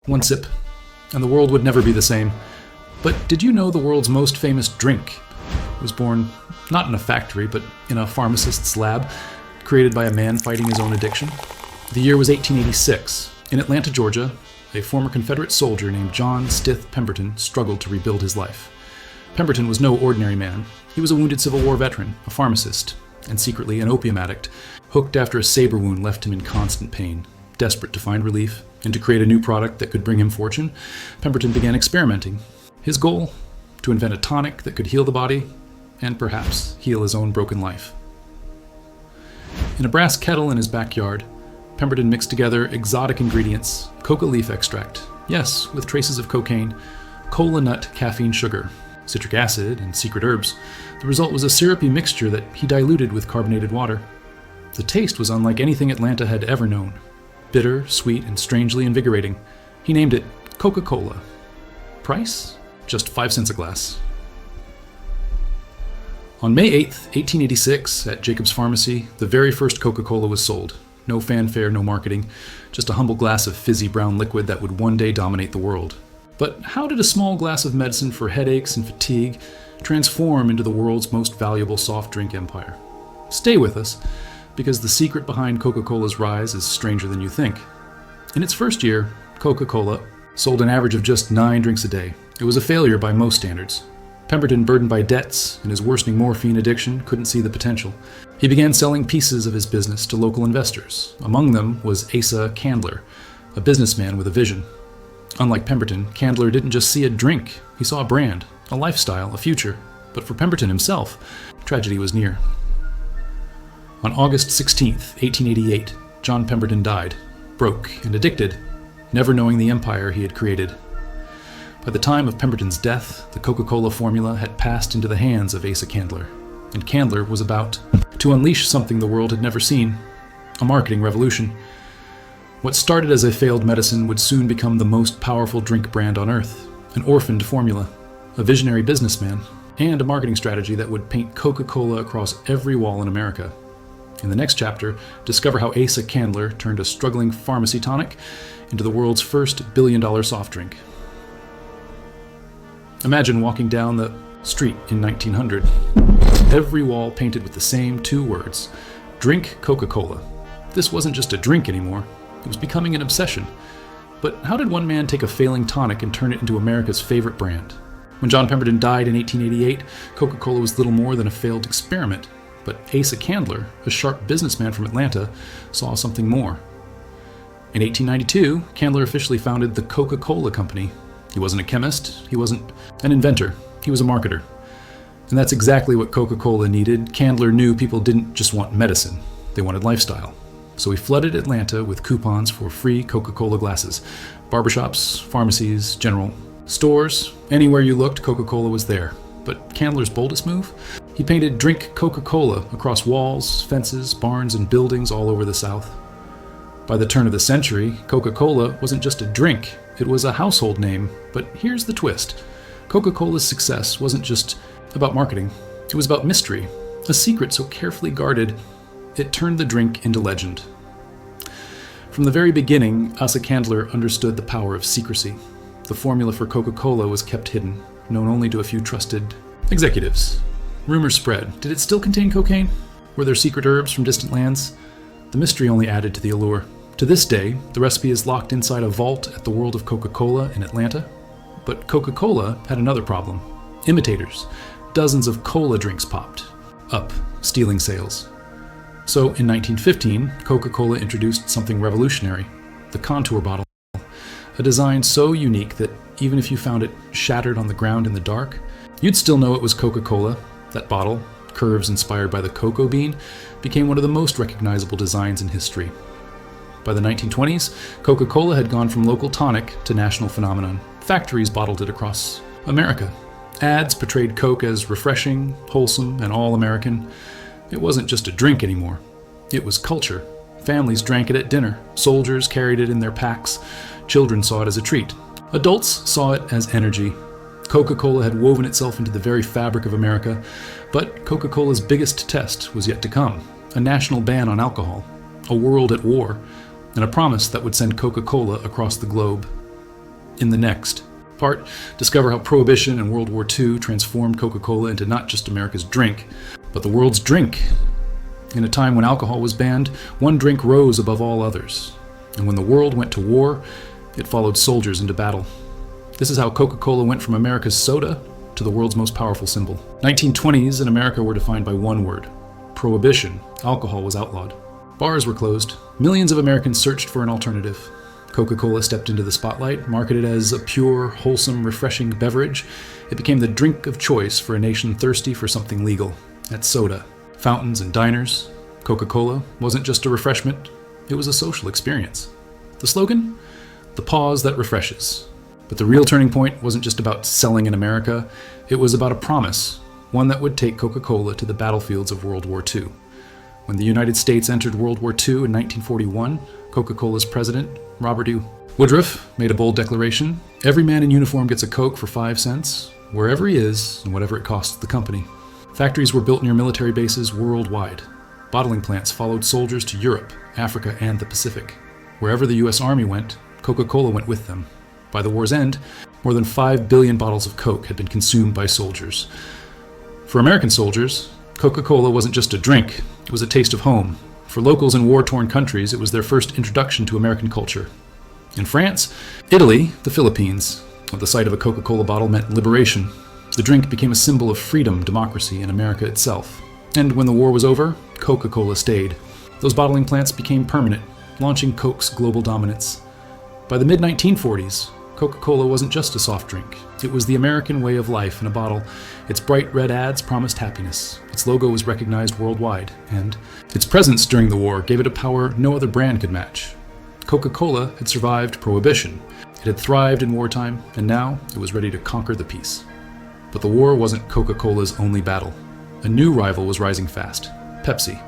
One sip, and the world would never be the same. But did you know the world's most famous drink was born not in a factory, but in a pharmacist's lab, created by a man fighting his own addiction? The year was 1886. In Atlanta, Georgia, a former Confederate soldier named John Pemberton struggled to rebuild his life. Pemberton was no ordinary man. He was a wounded Civil War veteran, a pharmacist, and secretly an opium addict, hooked after a saber wound left him in constant pain. Desperate to find relief and to create a new product that could bring him fortune, Pemberton began experimenting. His goal? To invent a tonic that could heal the body and perhaps heal his own broken life. In a brass kettle in his backyard, Pemberton mixed together exotic ingredients, coca leaf extract, yes, with traces of cocaine, kola nut caffeine sugar, citric acid, and secret herbs. The result was a syrupy mixture that he diluted with carbonated water. The taste was unlike anything Atlanta had ever known. Bitter, sweet, and strangely invigorating. He named it Coca-Cola. Price? Just 5 cents a glass. On May 8th, 1886, at Jacob's Pharmacy, the very first Coca-Cola was sold. No fanfare, no marketing, just a humble glass of fizzy brown liquid that would one day dominate the world. But how did a small glass of medicine for headaches and fatigue transform into the world's most valuable soft drink empire? Stay with us, because the secret behind Coca-Cola's rise is stranger than you think. In its first year, Coca-Cola sold an average of just 9 drinks a day. It was a failure by most standards. Pemberton, burdened by debts and his worsening morphine addiction, couldn't see the potential. He began selling pieces of his business to local investors. Among them was Asa Candler, a businessman with a vision. Unlike Pemberton, Candler didn't just see a drink. He saw a brand, a lifestyle, a future. But for Pemberton himself, tragedy was near. On August 16, 1888, John Pemberton died, broke and addicted, never knowing the empire he had created. By the time of Pemberton's death, the Coca-Cola formula had passed into the hands of Asa Candler, and Candler was about to unleash something the world had never seen, a marketing revolution. What started as a failed medicine would soon become the most powerful drink brand on earth, an orphaned formula, a visionary businessman, and a marketing strategy that would paint Coca-Cola across every wall in America. In the next chapter, discover how Asa Candler turned a struggling pharmacy tonic into the world's first billion-dollar soft drink. Imagine walking down the street in 1900, every wall painted with the same 2 words, drink Coca-Cola. This wasn't just a drink anymore, it was becoming an obsession. But how did one man take a failing tonic and turn it into America's favorite brand? When John Pemberton died in 1888, Coca-Cola was little more than a failed experiment. But Asa Candler, a sharp businessman from Atlanta, saw something more. In 1892, Candler officially founded the Coca-Cola Company. He wasn't a chemist, he wasn't an inventor, he was a marketer. And that's exactly what Coca-Cola needed. Candler knew people didn't just want medicine, they wanted lifestyle. So he flooded Atlanta with coupons for free Coca-Cola glasses. Barbershops, pharmacies, general stores, anywhere you looked, Coca-Cola was there. But Candler's boldest move? He painted Drink Coca-Cola across walls, fences, barns, and buildings all over the South. By the turn of the century, Coca-Cola wasn't just a drink, it was a household name. But here's the twist. Coca-Cola's success wasn't just about marketing, it was about mystery, a secret so carefully guarded, it turned the drink into legend. From the very beginning, Asa Candler understood the power of secrecy. The formula for Coca-Cola was kept hidden, known only to a few trusted executives. Rumors spread. Did it still contain cocaine? Were there secret herbs from distant lands? The mystery only added to the allure. To this day, the recipe is locked inside a vault at the World of Coca-Cola in Atlanta. But Coca-Cola had another problem. Imitators. Dozens of cola drinks popped up, stealing sales. So in 1915, Coca-Cola introduced something revolutionary, the contour bottle. A design so unique that even if you found it shattered on the ground in the dark, you'd still know it was Coca-Cola. That bottle, curves inspired by the cocoa bean, became one of the most recognizable designs in history. By the 1920s, Coca-Cola had gone from local tonic to national phenomenon. Factories bottled it across America. Ads portrayed Coke as refreshing, wholesome, and all-American. It wasn't just a drink anymore. It was culture. Families drank it at dinner. Soldiers carried it in their packs. Children saw it as a treat. Adults saw it as energy. Coca-Cola had woven itself into the very fabric of America, but Coca-Cola's biggest test was yet to come. A national ban on alcohol, a world at war, and a promise that would send Coca-Cola across the globe. in the next part, discover how Prohibition and World War II transformed Coca-Cola into not just America's drink, but the world's drink. In a time when alcohol was banned, one drink rose above all others. And when the world went to war, it followed soldiers into battle. This is how Coca-Cola went from America's soda to the world's most powerful symbol. 1920s in America were defined by one word: Prohibition. Alcohol was outlawed. Bars were closed. Millions of Americans searched for an alternative. Coca-Cola stepped into the spotlight. Marketed as a pure, wholesome, refreshing beverage, it became the drink of choice for a nation thirsty for something legal. That's soda. Fountains and diners. Coca-Cola wasn't just a refreshment, it was a social experience. The slogan? The pause that refreshes. But the real turning point wasn't just about selling in America, it was about a promise, one that would take Coca-Cola to the battlefields of World War II. When the United States entered World War II in 1941, Coca-Cola's president, Robert E. Woodruff, made a bold declaration: every man in uniform gets a Coke for 5 cents, wherever he is and whatever it costs the company. Factories were built near military bases worldwide. Bottling plants followed soldiers to Europe, Africa, and the Pacific. Wherever the U.S. Army went, Coca-Cola went with them. By the war's end, more than 5 billion bottles of Coke had been consumed by soldiers. For American soldiers, Coca-Cola wasn't just a drink, it was a taste of home. For locals in war-torn countries, it was their first introduction to American culture. In France, Italy, the Philippines, the sight of a Coca-Cola bottle meant liberation. The drink became a symbol of freedom, democracy, and America itself. And when the war was over, Coca-Cola stayed. Those bottling plants became permanent, launching Coke's global dominance. By the mid-1940s, Coca-Cola wasn't just a soft drink. It was the American way of life in a bottle. Its bright red ads promised happiness. Its logo was recognized worldwide, and its presence during the war gave it a power no other brand could match. Coca-Cola had survived Prohibition. It had thrived in wartime, and now it was ready to conquer the peace. But the war wasn't Coca-Cola's only battle. A new rival was rising fast: Pepsi.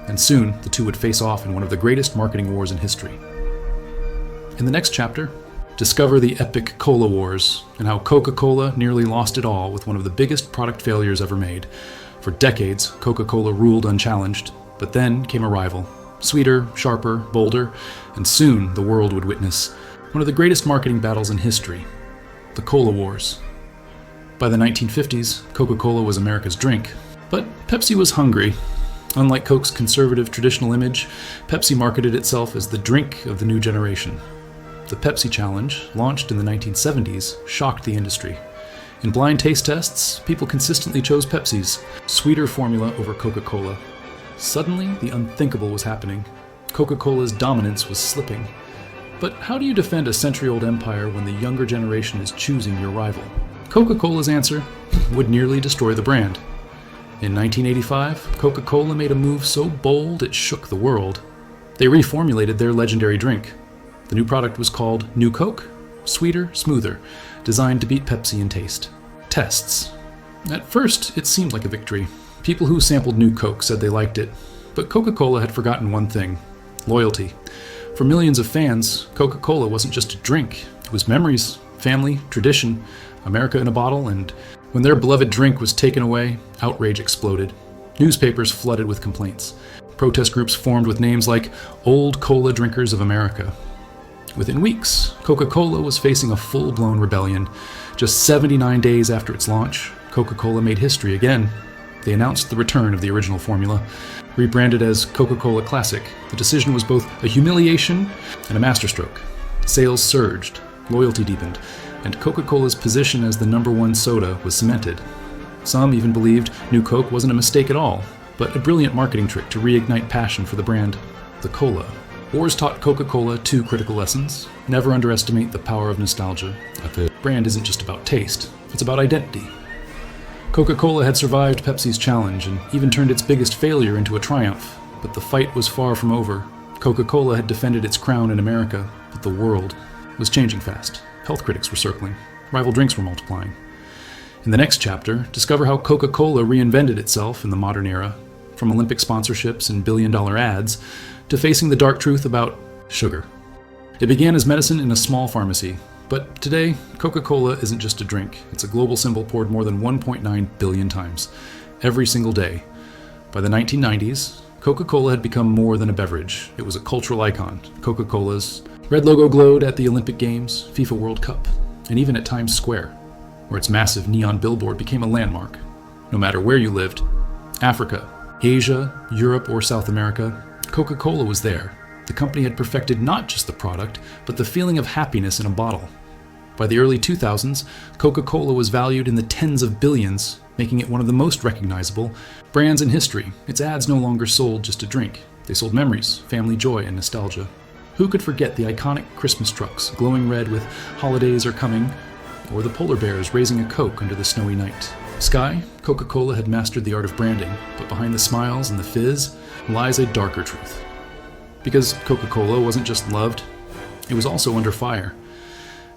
And soon, the two would face off in one of the greatest marketing wars in history. In the next chapter, discover the epic Cola Wars and how Coca-Cola nearly lost it all with one of the biggest product failures ever made. For decades, Coca-Cola ruled unchallenged, but then came a rival. Sweeter, sharper, bolder, and soon the world would witness one of the greatest marketing battles in history: the Cola Wars. By the 1950s, Coca-Cola was America's drink, but Pepsi was hungry. Unlike Coke's conservative traditional image, Pepsi marketed itself as the drink of the new generation. The Pepsi Challenge, launched in the 1970s, shocked the industry. In blind taste tests, people consistently chose Pepsi's sweeter formula over Coca-Cola. Suddenly, the unthinkable was happening. Coca-Cola's dominance was slipping. But how do you defend a century-old empire when the younger generation is choosing your rival? Coca-Cola's answer would nearly destroy the brand. In 1985, Coca-Cola made a move so bold it shook the world. They reformulated their legendary drink. The new product was called New Coke, sweeter, smoother, designed to beat Pepsi in taste. Tests. At first, it seemed like a victory. People who sampled New Coke said they liked it. But Coca-Cola had forgotten one thing: loyalty. For millions of fans, Coca-Cola wasn't just a drink. It was memories, family, tradition, America in a bottle, and when their beloved drink was taken away, outrage exploded. Newspapers flooded with complaints. Protest groups formed with names like Old Cola Drinkers of America. Within weeks, Coca-Cola was facing a full-blown rebellion. Just 79 days after its launch, Coca-Cola made history again. They announced the return of the original formula, rebranded as Coca-Cola Classic. The decision was both a humiliation and a masterstroke. Sales surged, loyalty deepened, and Coca-Cola's position as the #1 soda was cemented. Some even believed New Coke wasn't a mistake at all, but a brilliant marketing trick to reignite passion for the brand: the cola. Wars taught Coca-Cola 2 critical lessons. Never underestimate the power of nostalgia. A brand isn't just about taste, it's about identity. Coca-Cola had survived Pepsi's challenge and even turned its biggest failure into a triumph, but the fight was far from over. Coca-Cola had defended its crown in America, but the world was changing fast. Health critics were circling. Rival drinks were multiplying. In the next chapter, discover how Coca-Cola reinvented itself in the modern era, from Olympic sponsorships and billion-dollar ads to facing the dark truth about sugar. It began as medicine in a small pharmacy, but today, Coca-Cola isn't just a drink. It's a global symbol poured more than 1.9 billion times, every single day. By the 1990s, Coca-Cola had become more than a beverage. It was a cultural icon. Coca-Cola's Red logo glowed at the Olympic Games, FIFA World Cup, and even at Times Square, where its massive neon billboard became a landmark. No matter where you lived, Africa, Asia, Europe, or South America, Coca-Cola was there. The company had perfected not just the product, but the feeling of happiness in a bottle. By the early 2000s, Coca-Cola was valued in the tens of billions, making it one of the most recognizable brands in history. Its ads no longer sold just a drink. They sold memories, family joy, and nostalgia. Who could forget the iconic Christmas trucks glowing red with "Holidays are coming," or the polar bears raising a Coke under the snowy night? Sky, Coca-Cola had mastered the art of branding, but behind the smiles and the fizz lies a darker truth. Because Coca-Cola wasn't just loved, it was also under fire.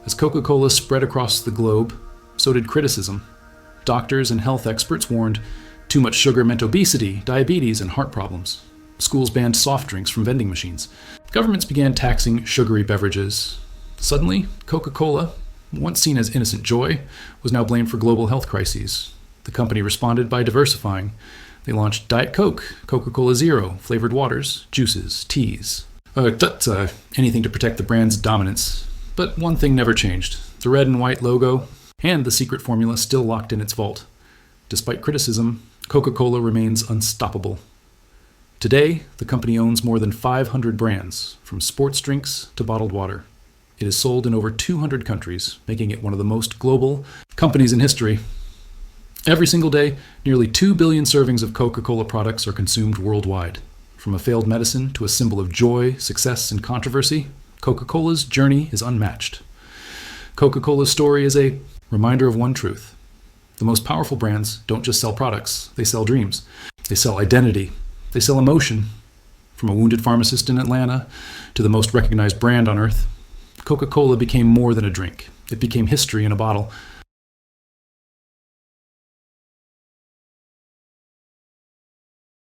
As Coca-Cola spread across the globe, so did criticism. Doctors and health experts warned too much sugar meant obesity, diabetes, and heart problems. Schools banned soft drinks from vending machines. Governments began taxing sugary beverages. Suddenly, Coca-Cola, once seen as innocent joy, was now blamed for global health crises. The company responded by diversifying. They launched Diet Coke, Coca-Cola Zero, flavored waters, juices, teas. Anything to protect the brand's dominance. But one thing never changed. The red and white logo and the secret formula still locked in its vault. Despite criticism, Coca-Cola remains unstoppable. Today, the company owns more than 500 brands, from sports drinks to bottled water. It is sold in over 200 countries, making it one of the most global companies in history. Every single day, nearly 2 billion servings of Coca-Cola products are consumed worldwide. From a failed medicine to a symbol of joy, success, and controversy, Coca-Cola's journey is unmatched. Coca-Cola's story is a reminder of one truth. The most powerful brands don't just sell products, they sell dreams. They sell identity. They sell emotion. From a wounded pharmacist in Atlanta to the most recognized brand on earth, Coca-Cola became more than a drink. It became history in a bottle.